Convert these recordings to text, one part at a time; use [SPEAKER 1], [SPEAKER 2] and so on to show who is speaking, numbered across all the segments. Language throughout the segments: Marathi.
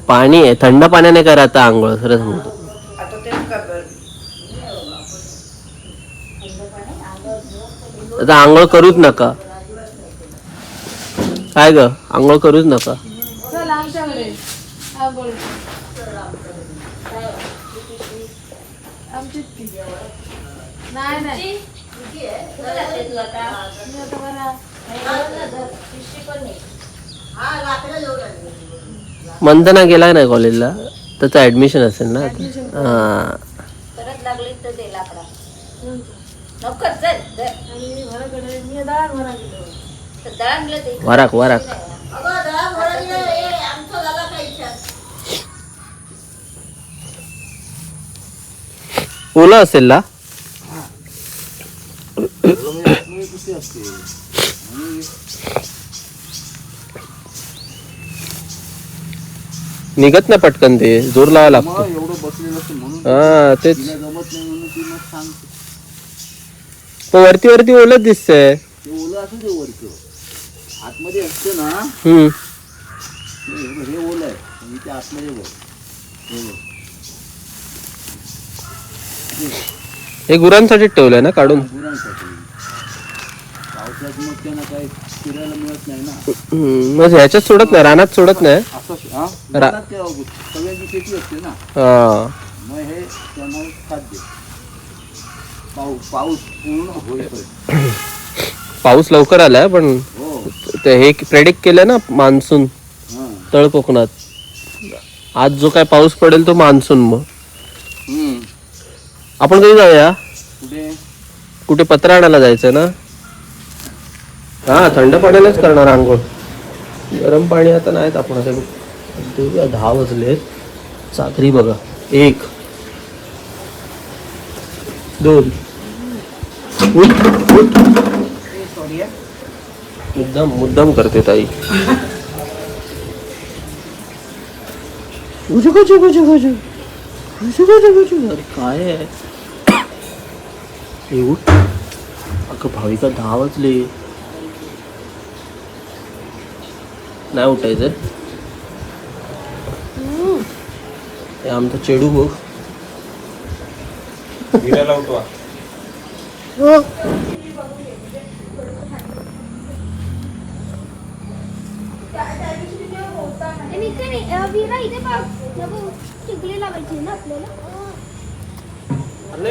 [SPEAKER 1] पाणी आहे, थंड पाण्याने करा आता आंघोळ. खरं सांगतो आता आंघोळ करूच नका. काय ग, आंघोळ करूच नका. मंथना गेला नाही कॉलेजला, त्याचं ऍडमिशन असेल ना. हा वराक वराक ओला असेल ना. निघत नाही पटकन, ते जोर लावा लागतो. हा तेच, वरती वरती ओलच दिसतंय.
[SPEAKER 2] आतमध्ये असते ना, हे ओलं आहे आतमध्ये बघ.
[SPEAKER 1] हे गुरांसाठी ठेवलंय ना काढून.
[SPEAKER 2] पावसात मग त्यांना काही फिरायला मिळत नाही ना.
[SPEAKER 1] मग ह्याच्यात सोडत नाही, रानात सोडत नाही.
[SPEAKER 2] सगळ्यांची शेती असते ना, मग हे त्यांना खाद्य. पाऊस पूर्ण होईपर्यंत.
[SPEAKER 1] पाऊस लवकर आलाय, पण ते हे प्रेडिक्ट केलंय ना मान्सून तळ कोकणात. आज जो काय पाऊस पडेल तो मान्सून. मग आपण कधी जाऊया, कुठे पत्र आणायला जायचं ना. हा थंड पाण्यानेच करणार आंघोळ, गरम पाणी आता नाहीत. आपण आता 10 वाजलेत. चाकरी बघा, 1 2 मुद्दाम करते ताई. काय आहे अगं भाविका, 10 वाजले. नाही उठायचं. हे आमचा चेडू बघ. उठवा.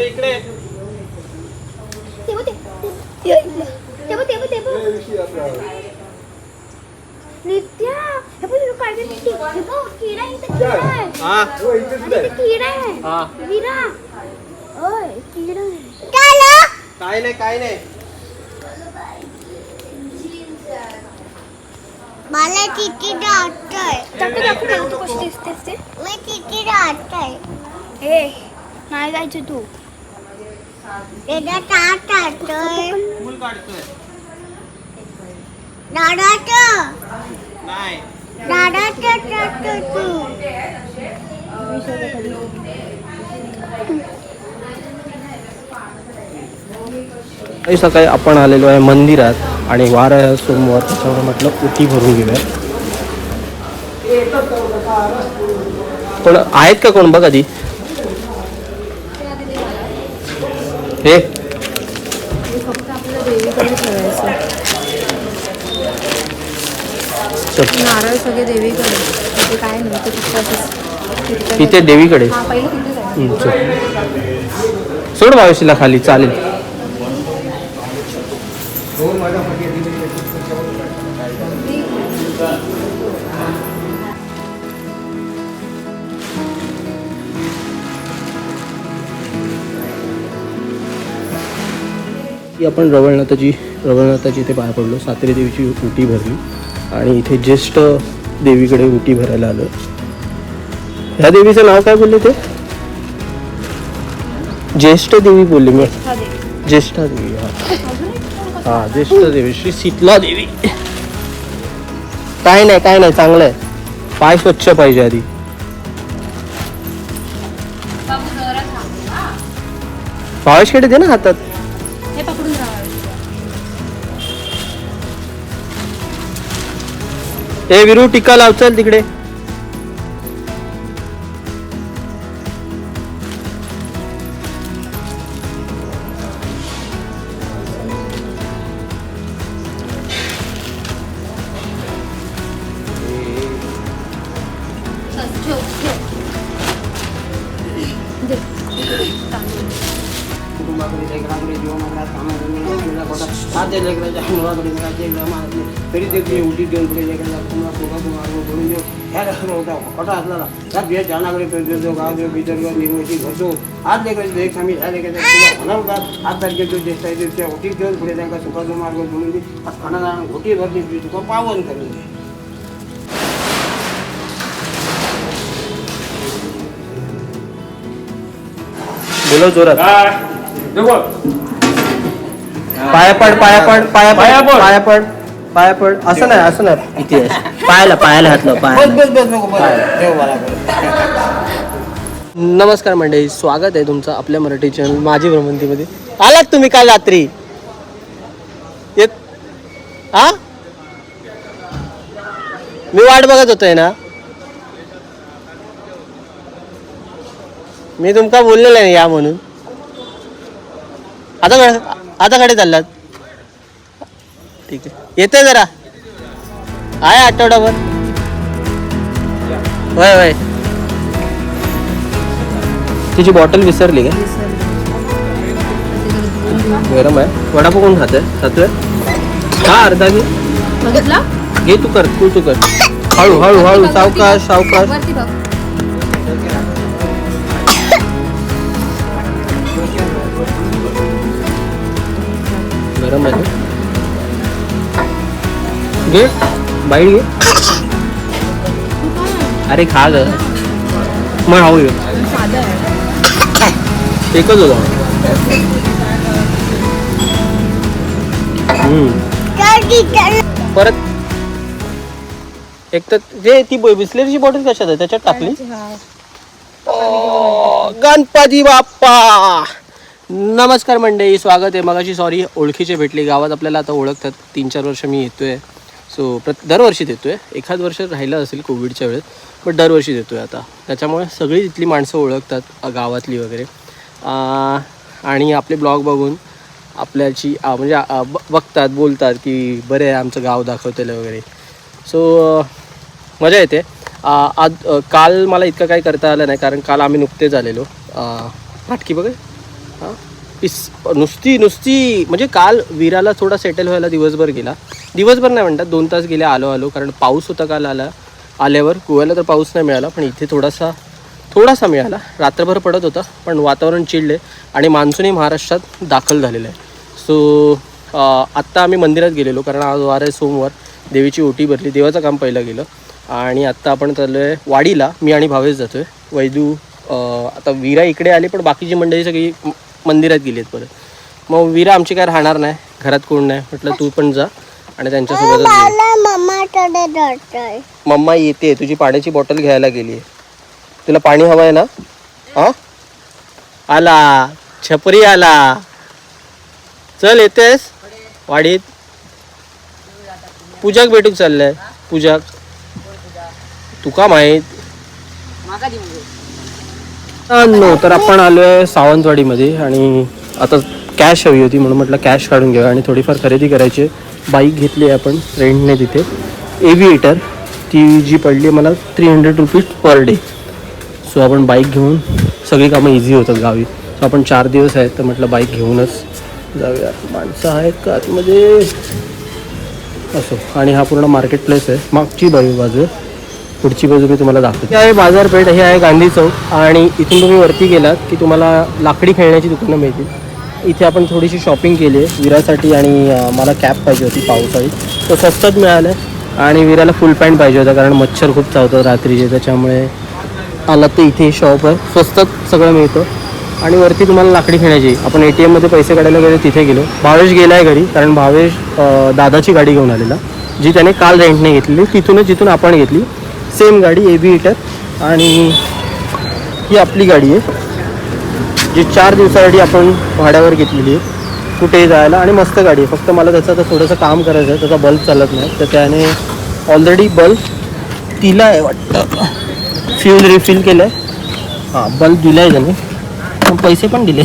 [SPEAKER 1] इकडे
[SPEAKER 3] नित्या
[SPEAKER 1] काय नाही
[SPEAKER 3] मला तिकीट आवडतंय. मी तिकीट आवडतंय. हे नाही जायचं तू. दादा ताट आवडतंय. दादाचं
[SPEAKER 1] नाही,
[SPEAKER 3] दादाचं तू.
[SPEAKER 1] सकाळी आपण आलेलो आहे मंदिरात आणि वार आहे सोमवार, त्याच्यामुळे म्हटलं उटी भरून घेऊया. पण आहेत का कोण बघ आधी. हे
[SPEAKER 4] फक्त आपल्याला देवीकडे ठेवायचं. नारळ सगळे देवीकडे. तिथे काय नाही,
[SPEAKER 1] तिथे देवीकडे.
[SPEAKER 4] पहिले तिथे
[SPEAKER 1] सोड मावशीला खाली, चालेल. आपण रवळनाथाची इथे पाया पडलो. सातेरी देवीची उटी भरली आणि इथे ज्येष्ठ देवीकडे उटी भरायला आलो. ह्या देवीचं नाव काय बोलले ते? ज्येष्ठ देवी बोलली मी. ज्येष्ठा देवी. हा ज्येष्ठ देवी श्री शीतला देवी. काय नाही चांगलं आहे. पाय स्वच्छ पाहिजे आधी. पावश खेळ दे ना हातात. ए विरू टिक्का लाव चल तिकडे.
[SPEAKER 2] तरी ते उठी देऊन पुढे कटा असला त्या बिया जानाकडे गाव देव बिदर्ग निर्मिती घडतो आज लेकर एक आम्ही ह्या लेकर होणार होता आज तारखेत ज्येष्ठ आहे त्या उठी देऊन पुढे त्यांना सुखाचा मार्ग जोडून दे खाना घोटी भरली तुका पावन करून दे.
[SPEAKER 1] बोलव जोरात. पाया पड पाया पड पाया पाया पड पाया पड पाया पड. असं नाही इथे पायाला पायाला हात लाव पायाला. नमस्कार मंडळी, स्वागत आहे तुमचं आपल्या मराठी चॅनल माझी भ्रमंतीमध्ये. आलात तुम्ही काल रात्री येत हा मी वाट बघत होतोय ना. मी तुमका बोललेलं आहे या म्हणून. आता कडे चाललात. ठीक आहे येते जरा आहे आठवडाभर. होय होय. तिची बॉटल विसरली का? गरम आहे. वडापाव कोण खातोय? हा अर्धा घे.
[SPEAKER 4] बघितला
[SPEAKER 1] घे तू कर हळू हळू हळू सावकाश सावकाश. गरम आहे घे बाईट घे. अरे खा ग मग हळू घे. एकच होता. परत एक तर जे ती बिस्लेरीची बॉटल कशात आहे त्याच्यात टाकली. गणपती बाप्पा. नमस्कार मंडळी, स्वागत आहे. मगाशी सॉरी ओळखीचे भेटले गावात आपल्याला आता ओळखतात. 3-4 वर्ष मी येतोय. सो दरवर्षीच येतोय. एखाद वर्ष राहिलं असेल कोविडच्या वेळेस, पण दरवर्षीच येतोय आता. त्याच्यामुळे सगळी तिथली माणसं ओळखतात गावातली वगैरे. आणि आपले ब्लॉग बघून आपल्याची म्हणजे बघतात बोलतात की बरे आहे आमचं गाव दाखवतेलं वगैरे. सो मजा येते. आज काल मला इतकं काही करता आलं नाही कारण काल आम्ही नुकतेच आलेलो. फाटकी बघा हां नुसती म्हणजे काल विराला थोडा सेटल व्हायला दिवसभर गेला. दिवसभर नाही म्हणतात 2 तास गेले आलो कारण पाऊस होता काल आल्यावर. गोव्याला तर पाऊस नाही मिळाला पण इथे थोडासा मिळाला. रात्रभर पडत होता पण वातावरण चिडले आणि मान्सूनही महाराष्ट्रात दाखल झालेलं आहे. सो आत्ता आम्ही मंदिरात गेलेलो कारण आज वार आहे सोमवार. देवीची ओटी भरली, देवाचं काम पहिलं गेलं आणि आत्ता आपण चाललो आहे वाडीला. मी आणि भावेश जातो आहे. वैदू आता विरा इकडे आली पण बाकीची मंडळी सगळी मंदिरात गेली आहेत परत. मग विरा आमची काय राहणार नाही, घरात कोण नाही. म्हटलं तू पण जा आणि त्यांच्यासोबतच. मम्मा येते, तुझी पाण्याची बॉटल घ्यायला गेली आहे. तुला पाणी हवं आहे ना? हां आला छपरी आला. चल येतेस वाडीत. पूजाक भेटूक चाललंय. पूजाक तुका माहीत तर आपण आलोय सावंतवाडीमध्ये आणि आता कॅश हवी होती म्हणून म्हटलं कॅश काढून घेऊया आणि थोडीफार खरेदी करायची. बाईक घेतली आहे आपण रेंटने तिथे. एव्हिएटर ती जी पडली मला 300 रुपीज पर डे. सो आपण बाईक घेऊन सगळी कामं इझी होतात गावी. सो आपण 4 दिवस आहेत तर म्हटलं बाईक घेऊनच जाऊया. माणसं आहेत का आतमध्ये असो. आणि हा पूर्ण मार्केट प्लेस आहे. मागची बाजू पुढची बाजू मी तुम्हाला दाखवतो. ही आहे बाजारपेठ, हे आहे गांधी चौक आणि इथून तुम्ही वरती गेलात की तुम्हाला लाकडी खेळण्याची दुकानं मिळतील. इथे आपण थोडीशी शॉपिंग केली आहे विरासाठी आणि मला कॅप पाहिजे होती पावसाळी. तो स्वस्तात मिळालं आणि विराला फुल पॅन्ट पाहिजे होता कारण मच्छर खूप चावतात रात्रीचे. त्याच्यामुळे आला तर इथे शॉप आहे, स्वस्तात सगळं मिळतं. आणि वरती तुम्हाला लाकडी खेळण्याची. आपण ATM मध्ये पैसे काढायला गेलो तिथे गेलो. भावेश गेला आहे घरी कारण भावेश दादाची गाडी घेऊन आलेला जी त्याने काल रेंटने घेतलेली. जिथून आपण घेतली सेम गाडी एव्हिएटर. आणि ही आपली गाडी आहे जी 4 दिवसासाठी आपण भाड्यावर घेतलेली आहे कुठेही जायला. आणि मस्त गाडी आहे. फक्त मला त्याचं आता थोडंसं काम करायचं आहे. त्याचा बल्ब चालत नाही तर त्याने ऑलरेडी बल्ब दिला आहे वाटतं, फ्यूल रिफिल केलं आहे. हां बल्ब दिला आहे त्याने, पण पैसे पण दिले.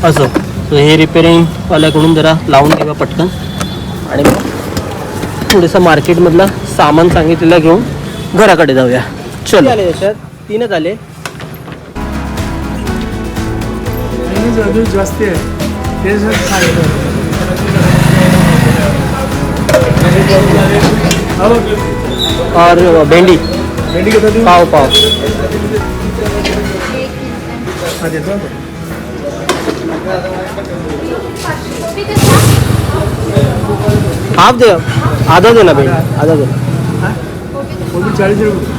[SPEAKER 1] असं तर हे रिपेअरिंगवाल्याकडून जरा लावून घेऊया पटकन आणि मग थोडंसं मार्केटमधलं सामान सांगितलेलं घेऊन घराकडे जाऊया. चलो आले याच्यात 3च आले.
[SPEAKER 2] जास्त आहे ते
[SPEAKER 1] और भेंडी पाव पाव हाफ दे, आधा दे ना भेंडी, आधा दे.
[SPEAKER 2] 40 रुपये.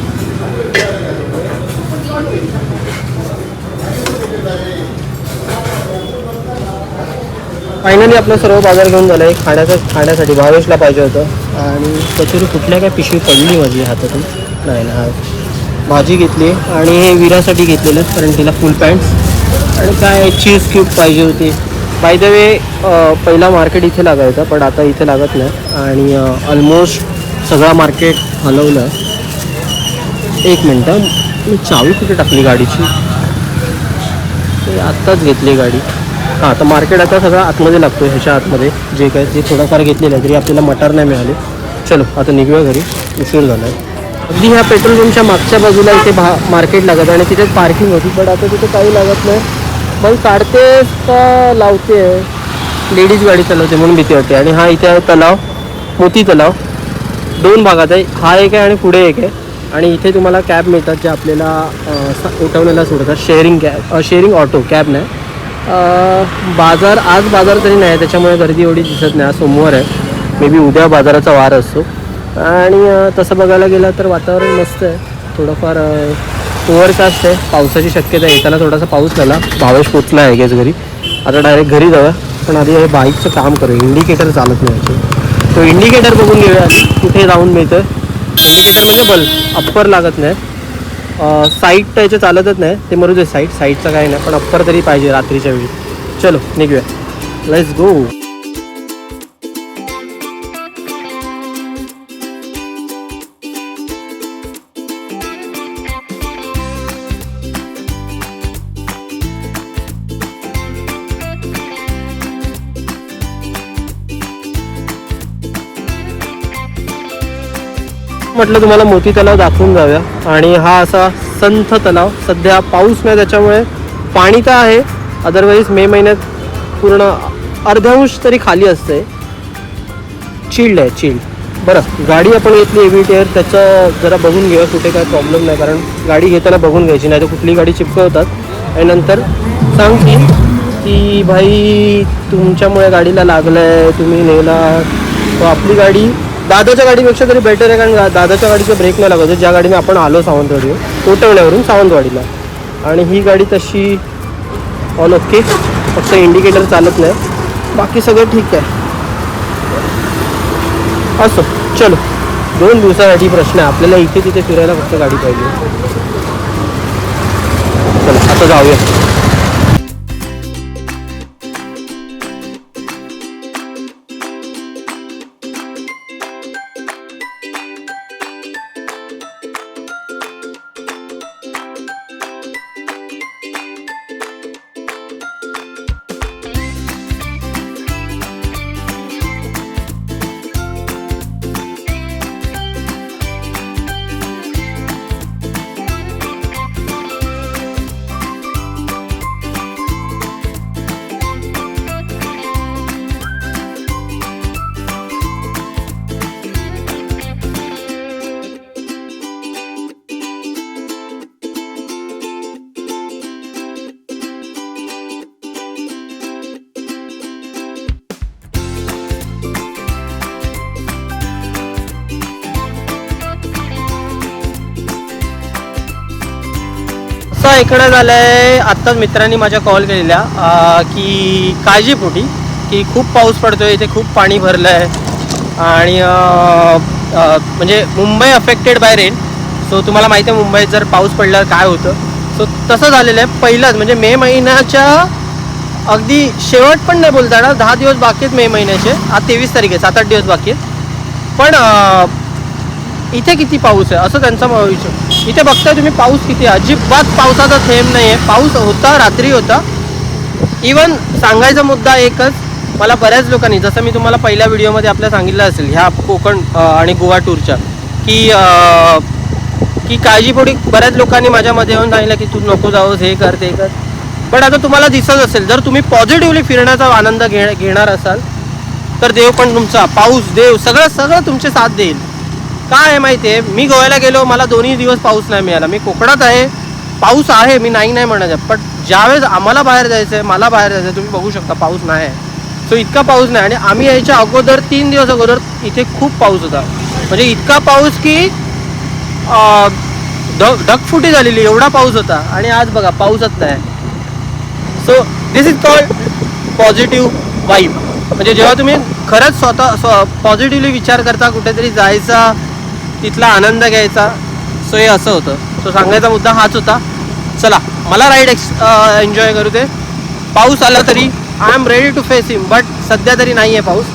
[SPEAKER 1] फायनली आपलं सर्व बाजार घेऊन झालं आहे. खाण्यासाठी भावेशला पाहिजे होतं आणि कचोरी कुठल्या काय पिशवी पडली माझी हातातून, नाही ना. भाजी घेतली आणि हे विरासाठी घेतलेलं कारण तिला फुल पॅन्ट्स आणि काय चीज क्यूब पाहिजे होती. बाय द वे पहिला मार्केट इथे लागायचा पण आता इथे लागत नाही आणि ऑलमोस्ट सगळा मार्केट हलवलं. एक मिनटं, मी चावी कुठे टाकली गाडीची, आत्ताच घेतली गाडी. हां तर मार्केट आता सगळं आतमध्ये लागतो, ह्याच्या आतमध्ये जे काय ते थोडंफार घेतलेलं आहे तरी आपल्याला मटार नाही मिळाले. चलो आता निघूया घरी, उशीर झाला आहे. अगदी ह्या पेट्रोल पंपच्या मागच्या बाजूला इथे मार्केट लागत आणि तिथे पार्किंग होती पण आता तिथे काही लागत नाही. मग काढते का लावते, लेडीज गाडी चालवते म्हणून भीती वाटते. आणि हा इथे आहे तलाव, मोती तलाव. 2 भागात आहे, हा एक आहे आणि पुढे एक आहे. आणि इथे तुम्हाला कॅब मिळतात जे आपल्याला उठवण्याला सोडतात. शेअरिंग ऑटो, कॅब नाही. आज बाजार तरी नाही त्याच्यामुळे गर्दी एवढी दिसत नाही. आज सोमवार आहे, मे बी उद्या बाजाराचा वार असतो. आणि तसं बघायला गेलं तर वातावरण मस्त आहे. थोडंफार ओव्हरकास्ट आहे, पावसाची शक्यता आहे. येताना थोडासा पाऊस झाला. भावेश पोचला आहे गेस घरी. आता डायरेक्ट घरी जाऊया पण आधी हे बाईकचं काम करूया. इंडिकेटर चालत नाही याचे, तो इंडिकेटर बघून घेऊया कुठे जाऊन मिळतं. इंडिकेटर म्हणजे बल्ब, अप्पर लागत नाही. साईट त्याचे चालतच नाही, ते मरू दे. साईटचं काही नाही पण अप्पर तरी पाहिजे रात्रीच्या वेळी. चलो निघूया, लेट्स गो. म्हटलं तुम्हाला मोती तलाव दाखवून जाऊया. आणि हा असा संथ तलाव, सध्या पाऊस नाही त्याच्यामुळे पाणी तर आहे, अदरवाईज मे महिन्यात पूर्ण अर्ध्यांश तरी खाली असते. चिल्ड आहे, चिल्ड. बरं गाडी आपण घेतली एव्हिटेअर, त्याचं जरा बघून घेऊया कुठे काय प्रॉब्लेम नाही, कारण गाडी घेताना बघून घ्यायची नाही तर कुठली गाडी चिपकवतात आणि नंतर सांगतील की भाई तुमच्यामुळे गाडीला लागलं आहे, तुम्ही नेला. तो आपली गाडी दादाच्या गाडीपेक्षा तरी बेटर आहे कारण दादाच्या गाडीचा ब्रेक नाही लागत. ज्या गाडीने आपण आलो सावंतवाडी, कोटवण्यावरून सावंतवाडीला, आणि ही गाडी तशी ऑल ओके, फक्त इंडिकेटर चालत नाही, बाकी सगळं ठीक आहे. असो चलो, 2 दिवसासाठी प्रश्न आहे आपल्याला, इथे तिथे फिरायला फक्त गाडी पाहिजे. चलो आता जाऊया. असं ऐकण्यात आलं आहे, आत्ताच मित्रांनी माझ्या कॉल केलेल्या की काळजीपोटी की खूप पाऊस पडतो आहे, इथे खूप पाणी भरलं आहे आणि म्हणजे Mumbai affected by rain. So तुम्हाला माहिती आहे मुंबईत जर पाऊस पडल्यावर काय होतं. सो तसं झालेलं आहे. पहिलंच म्हणजे मे महिन्याच्या अगदी शेवट पण नाही बोलता येणार, 10 दिवस बाकी आहेत मे महिन्याचे. आज 23 तारीख आहे, 7-8 दिवस बाकी आहेत. पण इथे किती पाऊस आहे असं त्यांचा विचार. इथे बघताय तुम्ही पाऊस किती आहे, अजिबात पावसाचा थेंब नाही आहे. पाऊस होता, रात्री होता. इवन सांगायचा मुद्दा एकच, मला बऱ्याच लोकांनी, जसं मी तुम्हाला पहिल्या व्हिडिओमध्ये आपल्या सांगितलं असेल ह्या कोकण आणि गोवा टूरच्या, की काळजीपोटी बऱ्याच लोकांनी माझ्यामध्ये येऊन सांगितलं की तू नको जाऊस, हे कर ते कर. पण आता तुम्हाला दिसत असेल, जर तुम्ही पॉझिटिव्हली फिरण्याचा आनंद घेणार असाल तर देव पण तुमचा, पाऊस, देव सगळं तुमचे साथ देईल. काय आहे माहिती आहे, मी गोव्याला गेलो, मला 2 दिवस पाऊस नाही मिळाला. मी कोकणात आहे, पाऊस आहे, मी नाही म्हणत आहे. पण ज्यावेळेस आम्हाला बाहेर जायचं आहे, मला बाहेर जायचं आहे, तुम्ही बघू शकता पाऊस नाही आहे. सो इतका पाऊस नाही. आणि आम्ही यायच्या अगोदर 3 दिवस अगोदर इथे खूप पाऊस होता. म्हणजे इतका पाऊस की ढगफुटी झालेली, एवढा पाऊस होता. आणि आज बघा पाऊसच नाही. So this is called positive vibe. म्हणजे जेव्हा तुम्ही खरंच स्वतः पॉझिटिव्हली विचार करता, कुठेतरी जायचा, तिथला आनंद घ्यायचा. सो हे असं होतं. सो सांगायचा मुद्दा हाच होता. चला, मला राईड एन्जॉय करू दे. पाऊस आला तरी I am ready to face him. But सध्या तरी नाही आहे पाऊस.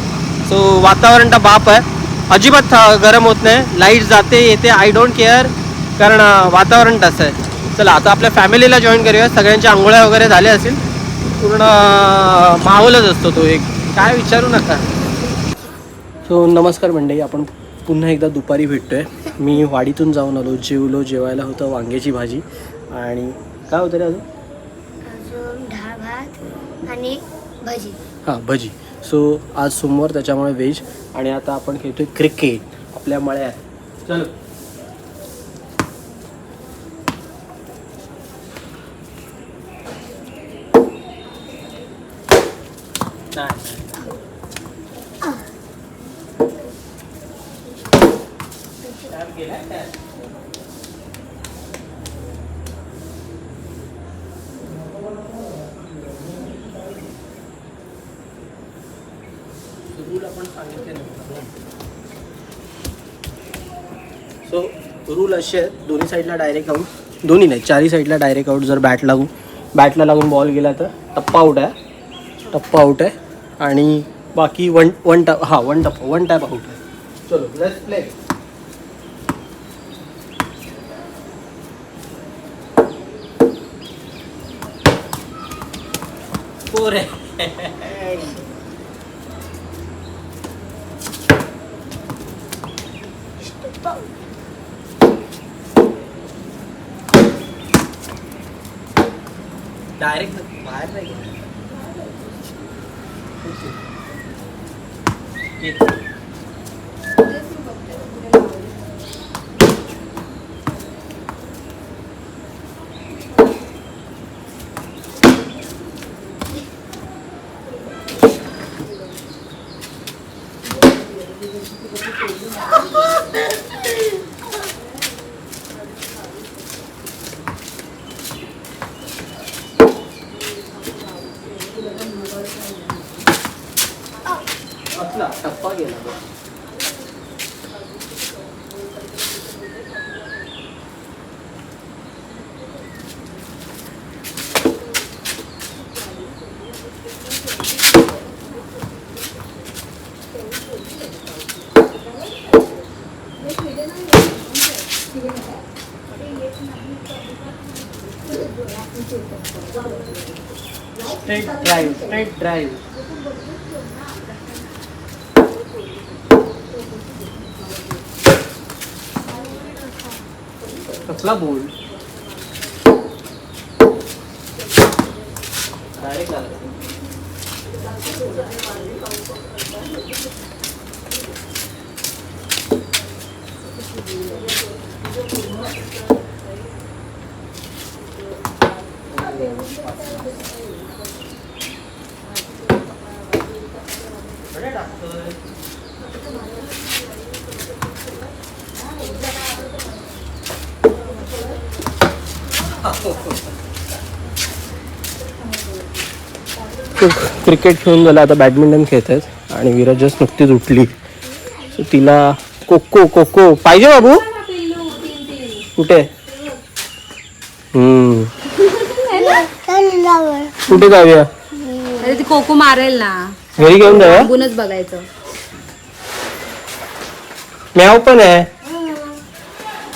[SPEAKER 1] सो वातावरणचा बाप आहे, अजिबात गरम होत नाही. लाईट जाते येते, आय डोंट केअर, कारण वातावरण तसं आहे. चला आता आपल्या फॅमिलीला जॉईन करूया. सगळ्यांच्या आंघोळ्या वगैरे झाल्या असतील. पूर्ण माहोलच असतो तो एक, काय विचारू नका. सो नमस्कार मंडळी, आपण पुन्हा एकदा दुपारी भेटतोय. मी वाडीतून जाऊन आलो, जेवायला होतं वांग्याची भाजी आणि काय होतं रे
[SPEAKER 3] अजून डाळ भात आणि भजी.
[SPEAKER 1] हां, भजी. सो आज सोमवार त्याच्यामुळे व्हेज. आणि आता आपण खेळतोय क्रिकेट आपल्या मळ्यात. चलो. सो रूल असे आहेत, दोन्ही साईडला डायरेक्ट आऊट, दोन्ही नाही चारही साईडला डायरेक्ट आऊट. जर बॅटला लागून बॉल गेला तर टप्पा आऊट आहे. आणि बाकी वन टॅप आऊट आहे. चलो लेट्स प्ले. फोर आहे. डायरेक्ट बाहेर नाही गेला. टप्पा गेला. Straight drive. कसला बोल डायरेक्ट आला. क्रिकेट खेळून झालं, आता बॅडमिंटन खेळत आहेत. आणि विराज जस्ट नुकतीच उठली. सो तिला कोको पाहिजे बाबू. कुठे कुठे जाऊया.
[SPEAKER 4] अरे ती कोको मारेल ना,
[SPEAKER 1] घरी घेऊन जाऊया.
[SPEAKER 4] गुणच बघायचं.
[SPEAKER 1] म्याव पण आहे.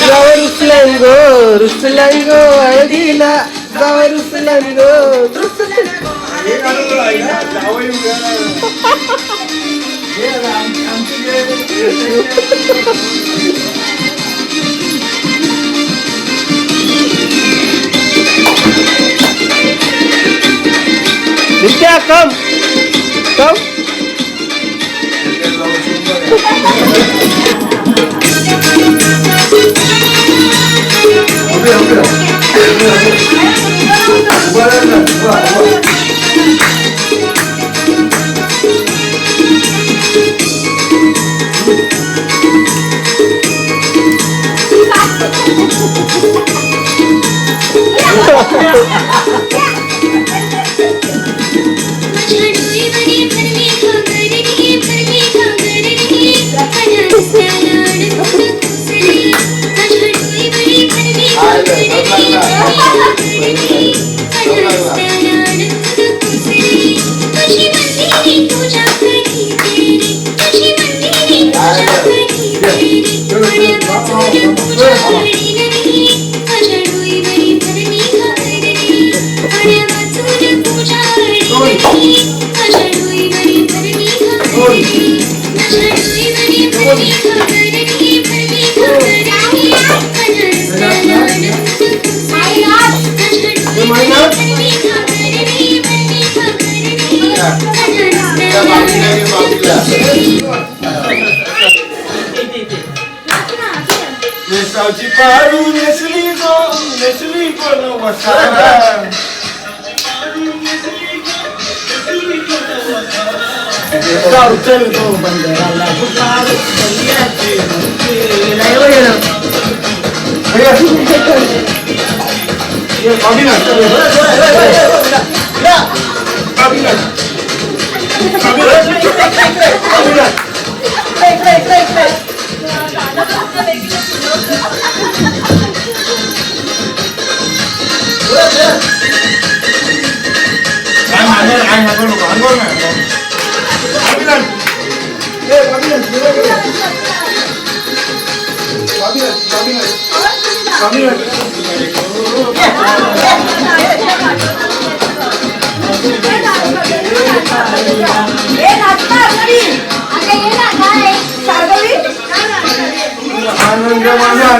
[SPEAKER 1] गावा रुसलांगो रुसलांगो हळदीला गावा रुसलांगो नित्या कम कम
[SPEAKER 5] नेसावची पारू नेसली गो नेसली कोण वसारा चल तो बंदराला पुकार बलियाची नाही हो गेलं ये बाबी ना बाबी ना आनंद माझा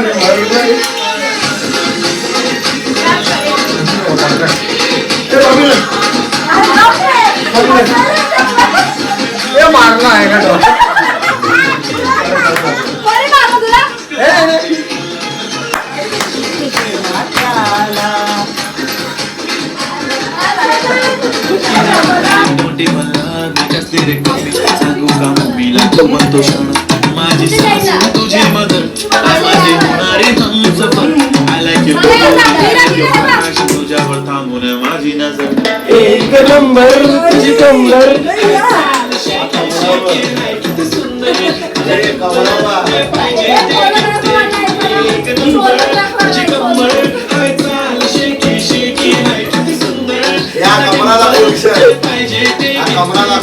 [SPEAKER 5] मारला आहे का
[SPEAKER 6] मोठी मला कसली रे कसली सांगू का मम्मीला तो म्हणतो क्षण माझी सासू तुझी मदर माझी होणारी हमसफर I like you तुझ्यावर थांबून माझी नजर
[SPEAKER 1] एक नंबर तुझी कंबर
[SPEAKER 5] या कमराला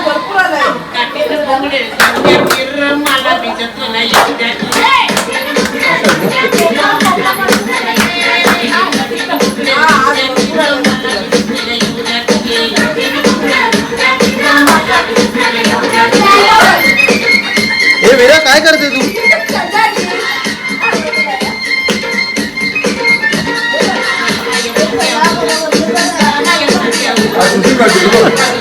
[SPEAKER 5] भरपूर आलाय लंगडे फिर मला भिजत नाही
[SPEAKER 1] हे वीरा काय करते तू
[SPEAKER 7] शूटिंग करते